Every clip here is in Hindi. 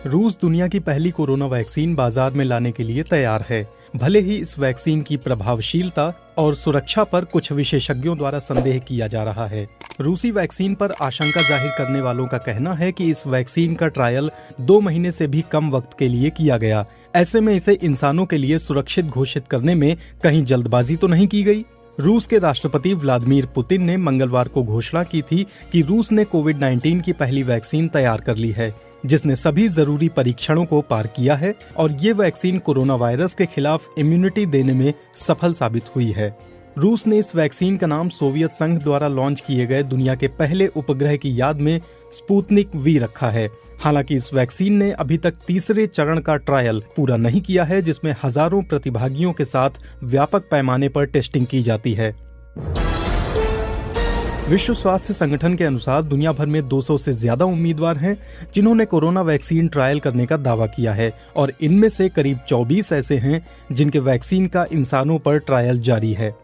रूस दुनिया की पहली कोरोना वैक्सीन बाजार में लाने के लिए तैयार है। भले ही इस वैक्सीन की प्रभावशीलता और सुरक्षा पर कुछ विशेषज्ञों द्वारा संदेह किया जा रहा है। रूसी वैक्सीन पर आशंका जाहिर करने वालों का कहना है कि इस वैक्सीन का ट्रायल 2 महीने से भी कम वक्त के लिए किया गया। ऐसे में इसे इंसानों के लिए सुरक्षित घोषित करने में कहीं जल्दबाजी तो नहीं की गई। रूस के राष्ट्रपति व्लादिमीर पुतिन ने मंगलवार को घोषणा की थी कि रूस ने कोविड-19 की पहली वैक्सीन तैयार कर ली है, जिसने सभी जरूरी परीक्षणों को पार किया है और ये वैक्सीन कोरोना वायरस के खिलाफ इम्यूनिटी देने में सफल साबित हुई है। रूस ने इस वैक्सीन का नाम सोवियत संघ द्वारा लॉन्च किए गए दुनिया के पहले उपग्रह की याद में स्पुतनिक वी रखा है। हालांकि इस वैक्सीन ने अभी तक तीसरे चरण का ट्रायल पूरा नहीं किया है, जिसमें हजारों प्रतिभागियों के साथ व्यापक पैमाने पर टेस्टिंग की जाती है। विश्व स्वास्थ्य संगठन के अनुसार दुनिया भर में 200 से ज्यादा उम्मीदवार हैं जिन्होंने कोरोना वैक्सीन ट्रायल करने का दावा किया है और इनमें से करीब 24 ऐसे हैं जिनके वैक्सीन का इंसानों पर ट्रायल जारी है।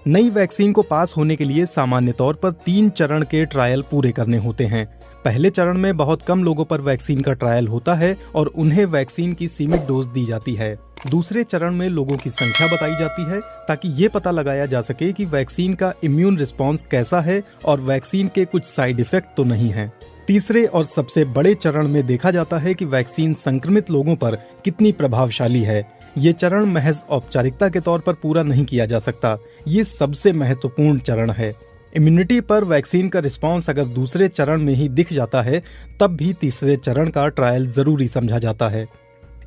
नई वैक्सीन को पास होने के लिए सामान्य तौर पर 3 चरण के ट्रायल पूरे करने होते हैं। पहले चरण में बहुत कम लोगों पर वैक्सीन का ट्रायल होता है और उन्हें वैक्सीन की सीमित डोज दी जाती है। दूसरे चरण में लोगों की संख्या बताई जाती है ताकि ये पता लगाया जा सके कि वैक्सीन का इम्यून रिस्पॉन्स कैसा है और वैक्सीन के कुछ साइड इफेक्ट तो नहीं है। तीसरे और सबसे बड़े चरण में देखा जाता है कि वैक्सीन संक्रमित लोगों पर कितनी प्रभावशाली है। ये चरण महज औपचारिकता के तौर पर पूरा नहीं किया जा सकता, ये सबसे महत्वपूर्ण चरण है। इम्यूनिटी पर वैक्सीन का रिस्पॉन्स अगर दूसरे चरण में ही दिख जाता है तब भी तीसरे चरण का ट्रायल जरूरी समझा जाता है।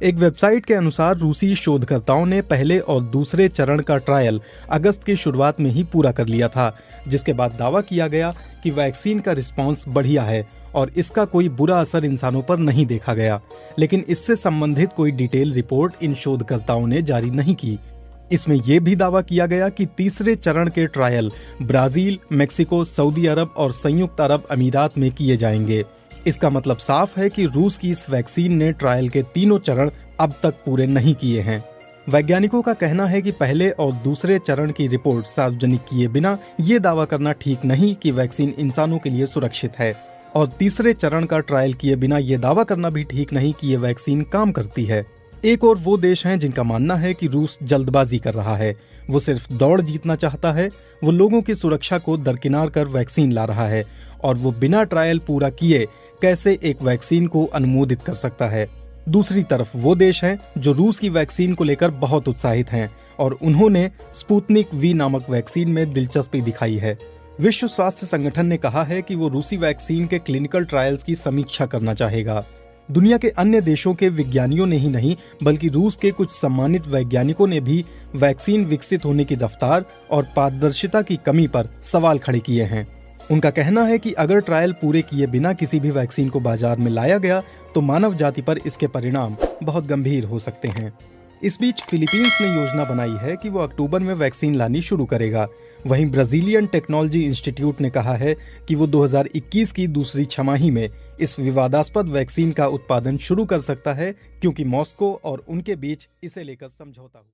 एक वेबसाइट के अनुसार रूसी शोधकर्ताओं ने पहले और दूसरे चरण का ट्रायल अगस्त की शुरुआत में ही पूरा कर लिया था, जिसके बाद दावा किया गया कि वैक्सीन का रिस्पॉन्स बढ़िया है और इसका कोई बुरा असर इंसानों पर नहीं देखा गया। लेकिन इससे संबंधित कोई डिटेल रिपोर्ट इन शोधकर्ताओं ने जारी नहीं की। इसमें यह भी दावा किया गया कि तीसरे चरण के ट्रायल ब्राजील, मेक्सिको, सऊदी अरब और संयुक्त अरब अमीरात में किए जाएंगे। इसका मतलब साफ है कि रूस की इस वैक्सीन ने ट्रायल के तीनों चरण अब तक पूरे नहीं किए हैं। वैज्ञानिकों का कहना है कि पहले और दूसरे चरण की रिपोर्ट सार्वजनिक किए बिना ये दावा करना ठीक नहीं कि वैक्सीन इंसानों के लिए सुरक्षित है और तीसरे चरण का ट्रायल किए बिना ये दावा करना भी ठीक नहीं कि ये वैक्सीन काम करती है। एक और वो देश हैं जिनका मानना है कि रूस जल्दबाजी कर रहा है, वो सिर्फ दौड़ जीतना चाहता है, वो लोगों की सुरक्षा को दरकिनार कर वैक्सीन ला रहा है और वो बिना ट्रायल पूरा किए कैसे एक वैक्सीन को अनुमोदित कर सकता है। दूसरी तरफ वो देश हैं जो रूस की वैक्सीन को लेकर बहुत उत्साहित हैं और उन्होंने स्पुतनिक वी नामक वैक्सीन में दिलचस्पी दिखाई है। विश्व स्वास्थ्य संगठन ने कहा है कि वो रूसी वैक्सीन के क्लिनिकल ट्रायल्स की समीक्षा करना चाहेगा। दुनिया के अन्य देशों के विज्ञानियों ने ही नहीं बल्कि रूस के कुछ सम्मानित वैज्ञानिकों ने भी वैक्सीन विकसित होने की रफ्तार और पारदर्शिता की कमी पर सवाल खड़े किए हैं। उनका कहना है कि अगर ट्रायल पूरे किए बिना किसी भी वैक्सीन को बाजार में लाया गया तो मानव जाति पर इसके परिणाम बहुत गंभीर हो सकते हैं। इस बीच फिलीपींस ने योजना बनाई है कि वो अक्टूबर में वैक्सीन लानी शुरू करेगा। वहीं ब्राजीलियन टेक्नोलॉजी इंस्टीट्यूट ने कहा है कि वो 2021 की दूसरी छमाही में इस विवादास्पद वैक्सीन का उत्पादन शुरू कर सकता है, क्योंकि मॉस्को और उनके बीच इसे लेकर समझौता हुआ।